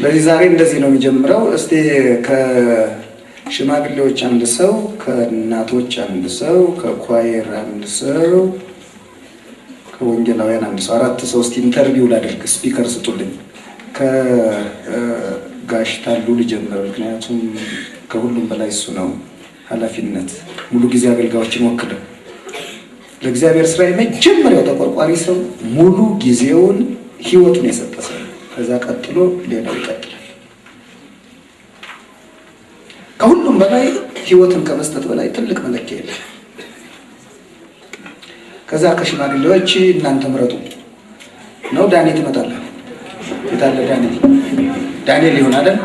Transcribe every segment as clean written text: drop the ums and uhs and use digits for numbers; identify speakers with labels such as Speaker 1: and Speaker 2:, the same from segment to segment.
Speaker 1: ስለዚህ ዛሬ እንደዚህ ነው የሚጀምረው። እስቲ ከሽማግሌዎች አንድ ሰው፣ ከእናቶች አንድ ሰው፣ ከኳየር አንድ ሰው፣ ከወንጌላውያን አንድ ሰው፣ 4 ሰው እስቲ ኢንተርቪው ላድርግ። ስፒከር ስጡልኝ። ከጋሽ ታሉ ልጀምር፣ ምክንያቱም ከሁሉም በላይ እሱ ነው ኃላፊነት ሙሉ ጊዜ አገልጋዮችን ወክለ ለእግዚአብሔር ስራ የመጀመሪያው ተቆርቋሪ ሰው ሙሉ ጊዜውን ህይወቱን የሰጠ ሰው። ከዛ ቀጥሎ ሌላው ይቀጥላል። ከሁሉም በላይ ህይወትን ከመስጠት በላይ ትልቅ መለኪያ የለም። ከዛ ከሽማግሌዎች እናንተ ምረጡ ነው። ዳንኤል ትመጣለህ። የታለ ዳንኤል? ዳንኤል ይሆን አይደል?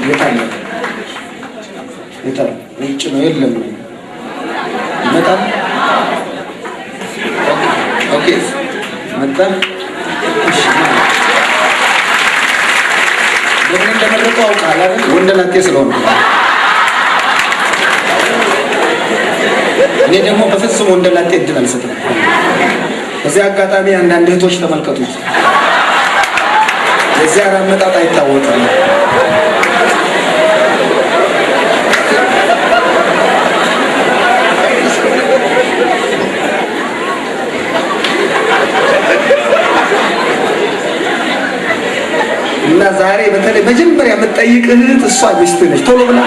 Speaker 1: የታለ? ውጭ ነው። የለም ይመጣል። ኦኬ መጣ። እሺ ለምን እንደመረጠው አውቃለሁ አይደል? ወንደላጤ ስለሆነ እኔ ደግሞ በፍጹም ወንደላጤ እድል አልሰጥም። በዚህ አጋጣሚ አንዳንድ እህቶች ተመልከቱት። የዚያ አመጣጥ አይታወቅም። እና ዛሬ በተለይ መጀመሪያ የምትጠይቅ እህት እሷ ሚስት ነች። ቶሎ ብላ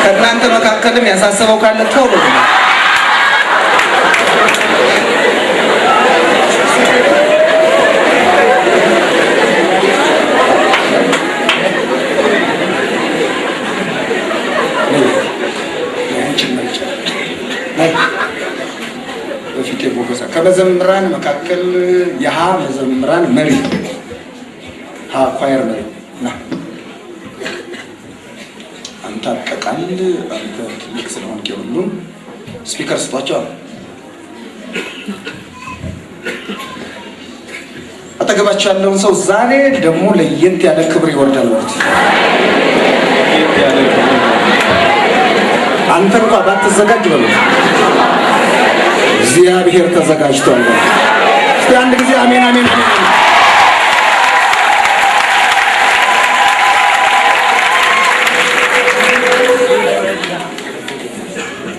Speaker 1: ከእናንተ መካከልም ያሳሰበው ካለ ቶሎ ብላ ከመዘምራን መካከል የሃ መዘምራን መሪ ሃ ኳየር መሪ ና አንተ አጠቃል አንተ ትልቅ ስለሆንክ ሁሉም ስፒከር ስጧቸው። አጠገባቸው ያለውን ሰው ዛሬ ደግሞ ለየት ያለ ክብር ይወርዳል ማለት አንተ እንኳን ባትዘጋጅ በሉት እግዚአብሔር ተዘጋጅቷል። እስቲ አንድ ጊዜ አሜን አሜን አሜን።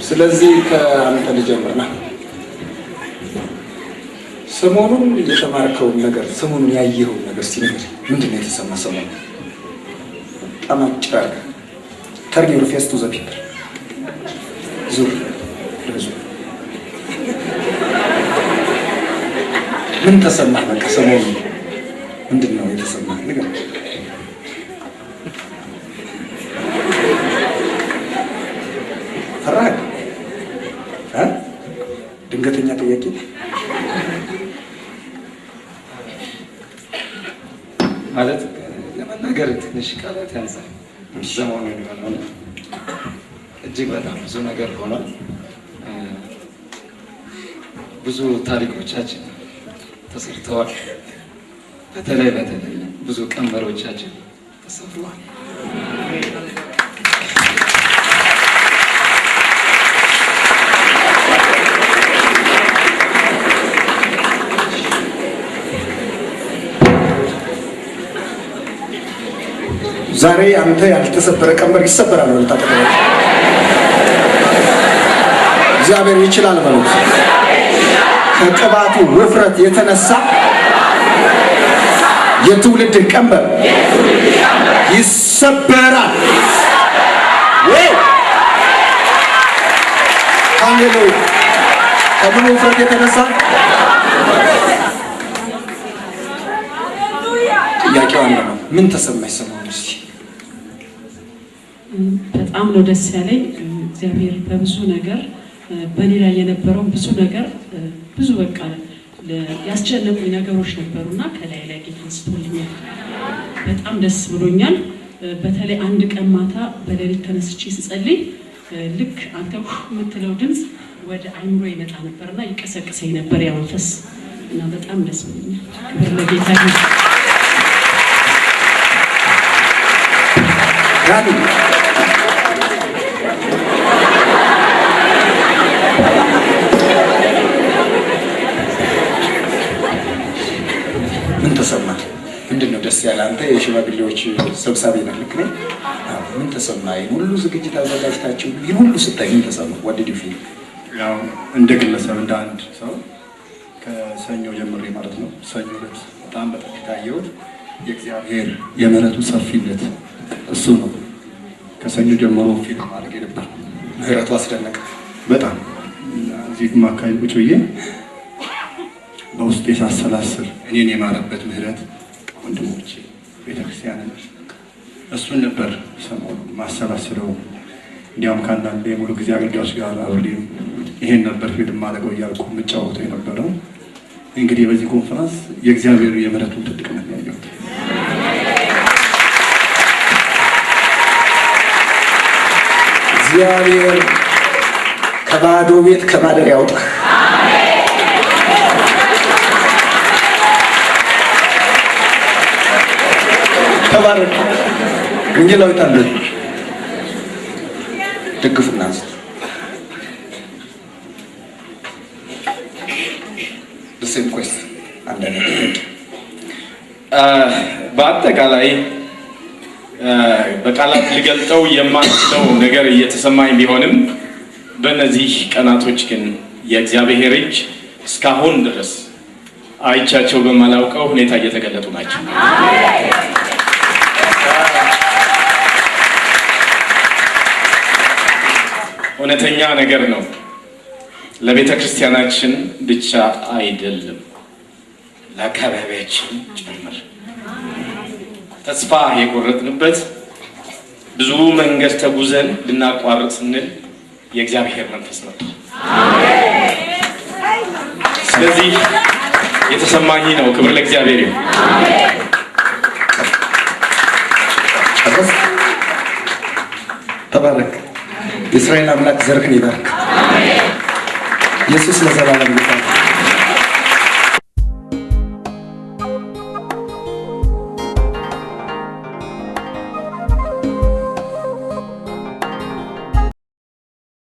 Speaker 1: ስለዚህ ከአንተ ልጀምርና ሰሞኑን የተማርከውን ነገር ሰሞኑን ያየኸውን ነገር ሲነግር ምንድነው የተሰማ? ሰሞኑን አማጭራ ተርኒ ሩፌስ ቱ ዘ ፒፕል ዙር ምን ተሰማህ? በቃ ሰሞኑን ምንድነው የተሰማህ ነገር? ፈራህ? ድንገተኛ ጥያቄ
Speaker 2: ማለት ለመናገር ትንሽ ቃላት ያንሳል። ሰሞኑን የሆነው እጅግ በጣም ብዙ ነገር ሆኗል። ብዙ ታሪኮቻችን ተሰርተዋል። በተለይ ብዙ ቀንበሮቻችን ተሰብረዋል።
Speaker 1: ዛሬ አንተ ያልተሰበረ ቀንበር ይሰበራል ማለት ታውቃለህ። እግዚአብሔር ይችላል ማለት ከቅባቱ ውፍረት የተነሳ የትውልድ ቀንበር ይሰበራል። ሃሌሉያ! ከምን ውፍረት የተነሳ? ጥያቄው አንድ ነው። ምን ተሰማሽ ሰሞኑን? እስቲ
Speaker 3: በጣም ነው ደስ ያለኝ። እግዚአብሔር በብዙ ነገር በእኔ ላይ የነበረው ብዙ ነገር ብዙ በቃ ያስጨነቁኝ ነገሮች ነበሩና ከላይ ጌታ አንስቶልኛል። በጣም ደስ ብሎኛል። በተለይ አንድ ቀን ማታ በሌሊት ተነስቼ ስጸልይ ልክ አንተ የምትለው ድምፅ ወደ አይምሮ ይመጣ ነበርና ይቀሰቅሰኝ ነበር ያ መንፈስ እና በጣም ደስ ብሎኛል። ክብር ለጌታ ይሁን።
Speaker 1: ተሰማ? ምንድነው ደስ ያለ? አንተ የሽማግሌዎች ሰብሳቢ ነህ ልክ ነኝ? ምን ተሰማ? ሁሉ ዝግጅት አዘጋጅታችሁ ይህ ሁሉ ስታይ ምን ተሰማ? what did you feel?
Speaker 4: ያው እንደ ግለሰብ እንደ አንድ ሰው ከሰኞ ጀምሬ ማለት ነው ሰኞ ዕለት በጣም በጥቂት አየሁት የእግዚአብሔር የምህረቱ ሰፊነት እሱ ነው። ከሰኞ ጀምሮ ፊልም ማድረግ ነበር።
Speaker 1: ምህረቱ አስደነቀ በጣም።
Speaker 4: እዚህ ማካይ ቁጭ ብዬ በውስጤ ሳሰላስል እኔን የማረበት ምህረት ወንድሞቼ ቤተክርስቲያንን እሱን ነበር ሰሞኑን ማሰላስለው። እንዲያውም ከአንዳንድ የሙሉ ጊዜ አገልጋዮች ጋር አብሬም ይሄን ነበር ፊልም ማድረገው እያልኩ የምጫወተው የነበረው። እንግዲህ በዚህ ኮንፈረንስ የእግዚአብሔር የምህረቱን ትልቅነት ያየሁት።
Speaker 1: እግዚአብሔር ከባዶ ቤት ከማደር ያውጣ። ተባረክ። ወንጌላዊት አለ ደግፉና ደስም ኮስት አንደኛ
Speaker 5: በአጠቃላይ በቃላት ልገልጠው የማንችለው ነገር እየተሰማኝ ቢሆንም በእነዚህ ቀናቶች ግን የእግዚአብሔር እጅ እስካሁን ድረስ አይቻቸው በማላውቀው ሁኔታ እየተገለጡ ናቸው። እውነተኛ ነገር ነው። ለቤተ ክርስቲያናችን ብቻ አይደለም፣ ለአካባቢያችን ጭምር ተስፋ የቆረጥንበት ብዙ መንገድ ተጉዘን ልናቋርጥ ስንል የእግዚአብሔር መንፈስ መጥቷል። ስለዚህ የተሰማኝ ነው። ክብር ለእግዚአብሔር ይሁን።
Speaker 1: ተባረክ። የእስራኤል አምላክ ዘርህን ይባርክ። ኢየሱስ ለዘላለም ይባርክ።